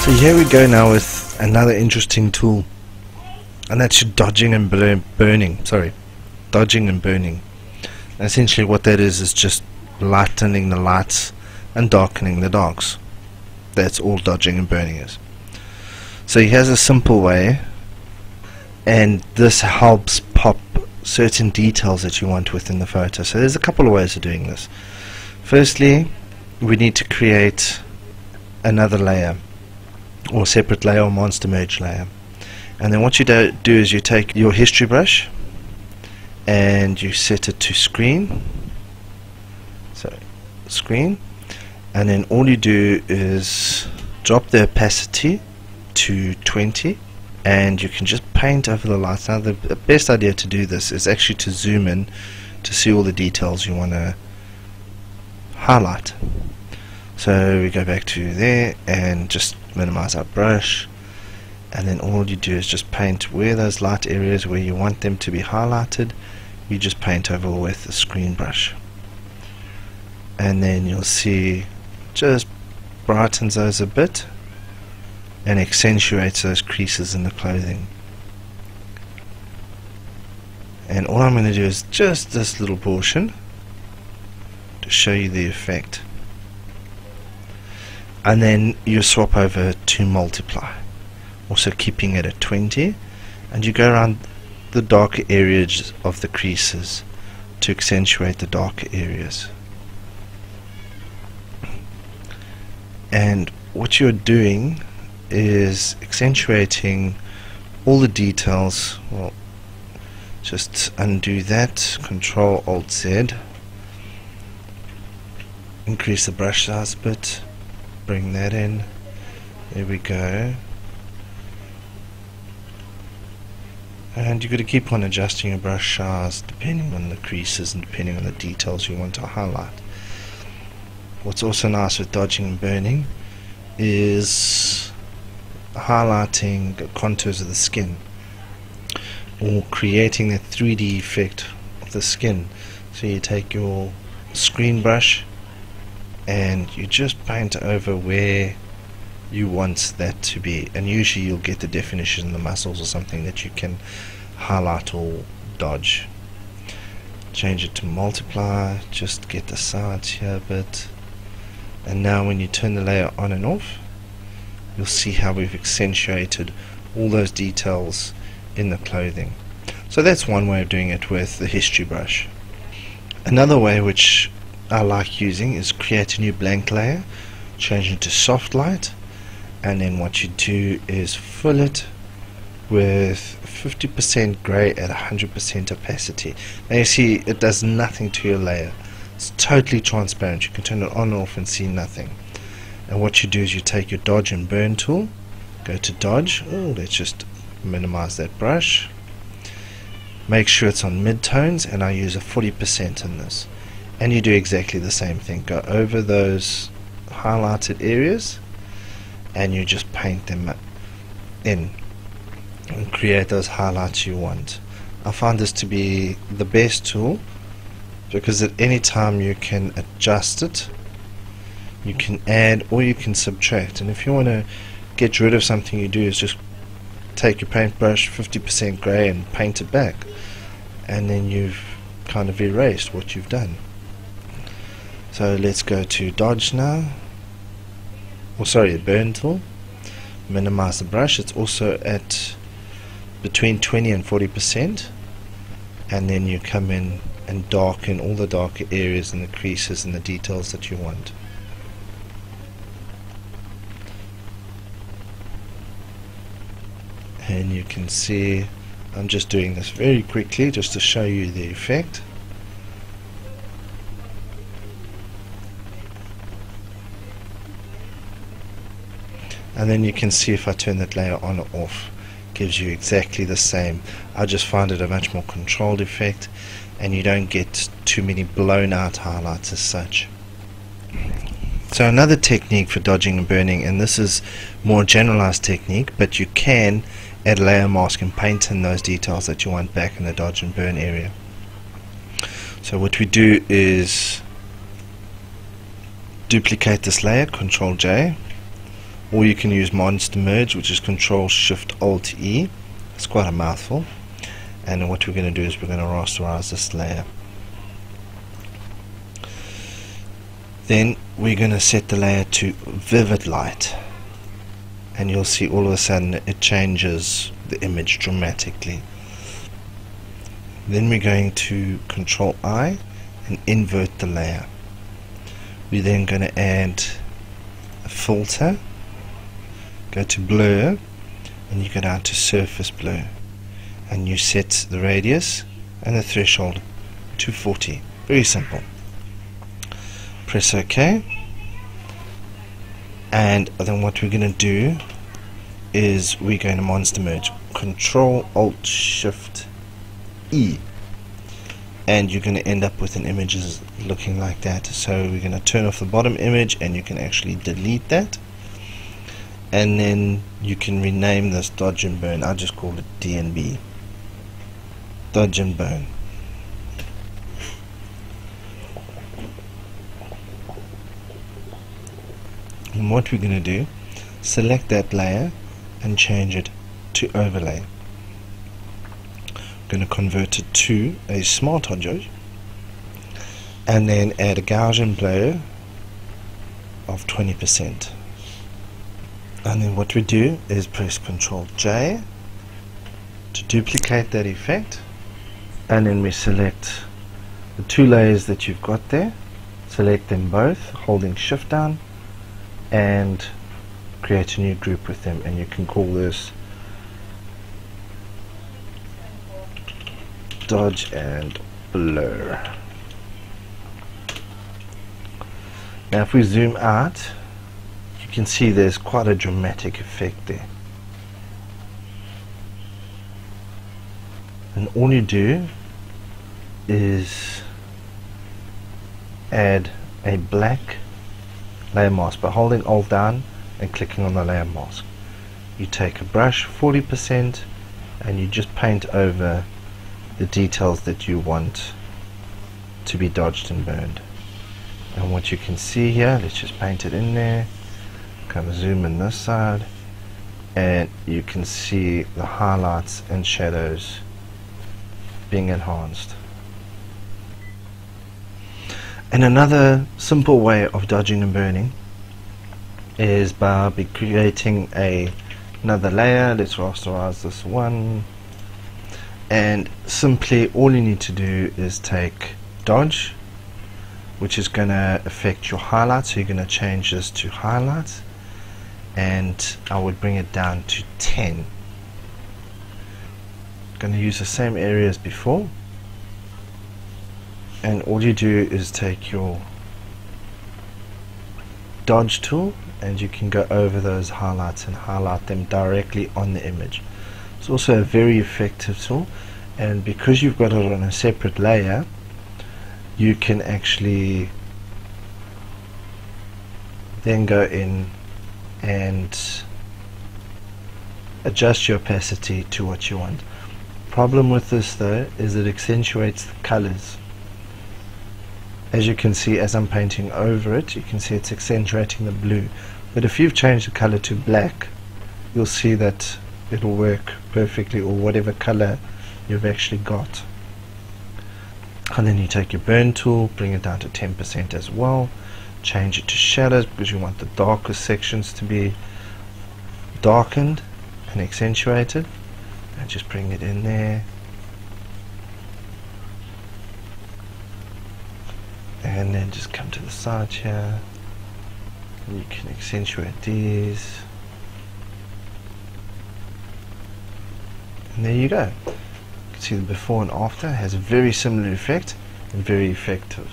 So here we go now with another interesting tool, and that's your dodging and burning. Dodging and burning. Essentially what that is just lightening the lights and darkening the darks. That's all dodging and burning is. So he has a simple way, and this helps pop certain details that you want within the photo. So there's a couple of ways of doing this. Firstly, we need to create another layer, or separate layer, or monster merge layer. And then what you do is you take your history brush and you set it to screen. So screen, and then all you do is drop the opacity to 20, and you can just paint over the lights. Now the best idea to do this is actually to zoom in to see all the details you want to highlight. So we go back to there and just minimize our brush, and then all you do is just paint where those light areas where you want them to be highlighted. You just paint over with the screen brush, and then you'll see just brightens those a bit and accentuates those creases in the clothing. And all I'm going to do is just this little portion to show you the effect. And then you swap over to multiply, also keeping it at 20, and you go around the darker areas of the creases to accentuate the darker areas. And what you're doing is accentuating all the details. Well, just undo that, Control Alt Z, increase the brush size a bit, bring that in, there we go. And you've got to keep on adjusting your brush size depending on the creases and depending on the details you want to highlight. What's also nice with dodging and burning is highlighting the contours of the skin, or creating that 3D effect of the skin. So you take your screen brush and you just paint over where you want that to be, and usually you'll get the definition in the muscles or something that you can highlight or dodge. Change it to multiply, just get the sides here a bit, and now when you turn the layer on and off, you'll see how we've accentuated all those details in the clothing. So that's one way of doing it with the history brush. Another way which I like using is create a new blank layer, change it to soft light, and then what you do is fill it with 50% grey at 100% opacity. Now you see it does nothing to your layer. It's totally transparent. You can turn it on and off and see nothing. And what you do is you take your dodge and burn tool, go to dodge, let's just minimize that brush, make sure it's on mid-tones, and I use a 40% in this. And you do exactly the same thing, go over those highlighted areas and you just paint them in and create those highlights you want. I find this to be the best tool because at any time you can adjust it, you can add or you can subtract. And if you want to get rid of something, you do is just take your paintbrush 50% grey and paint it back, and then you've kind of erased what you've done. So let's go to dodge now, or sorry, the burn tool, minimize the brush. It's also at between 20 and 40%, and then you come in and darken all the darker areas and the creases and the details that you want. And you can see I'm just doing this very quickly just to show you the effect. And then you can see if I turn that layer on or off, gives you exactly the same. I just find it a much more controlled effect, and you don't get too many blown out highlights as such. So another technique for dodging and burning, and this is more generalized technique, but you can add layer mask and paint in those details that you want back in the dodge and burn area. So what we do is duplicate this layer, Control J, or you can use Monster Merge, which is Control Shift Alt E. It's quite a mouthful. And what we're going to do is we're going to rasterize this layer. Then we're going to set the layer to Vivid Light, and you'll see all of a sudden it changes the image dramatically. Then we're going to Control I and invert the layer. We're then going to add a filter, go to Blur, and you go down to Surface Blur, and you set the radius and the threshold to 40. Very simple. Press OK, and then what we're going to do is we're going to Monster Merge, Control Alt Shift E, and you're going to end up with an image looking like that. So we're going to turn off the bottom image, and you can actually delete that, and then you can rename this Dodge and Burn. I'll just call it DNB, Dodge and Burn. And what we're going to do, select that layer and change it to Overlay. Going to convert it to a Smart Object, and then add a Gaussian blur of 20%. And then what we do is press Ctrl J to duplicate that effect, and then we select the two layers that you've got there, select them both holding Shift down, and create a new group with them, and you can call this Dodge and Blur. Now if we zoom out, you can see there's quite a dramatic effect there, and all you do is add a black layer mask by holding Alt down and clicking on the layer mask. You take a brush 40% and you just paint over the details that you want to be dodged and burned. And what you can see here, let's just paint it in there, kind of zoom in this side, and you can see the highlights and shadows being enhanced. And another simple way of dodging and burning is by creating another layer. Let's rasterize this one, and simply all you need to do is take Dodge, which is going to affect your highlights, so you're going to change this to highlights, and I would bring it down to 10. Going to use the same area as before, and all you do is take your Dodge tool and you can go over those highlights and highlight them directly on the image. It's also a very effective tool, and because you've got it on a separate layer, you can actually then go in and adjust your opacity to what you want. Problem with this though is it accentuates the colors. As you can see, as I'm painting over it, you can see it's accentuating the blue, but if you've changed the color to black, you'll see that it'll work perfectly, or whatever color you've actually got. And then you take your burn tool, bring it down to 10% as well, change it to shadows because you want the darker sections to be darkened and accentuated, and just bring it in there. And then just come to the side here, and you can accentuate these, and there you go. You can see the before and after has a very similar effect and very effective.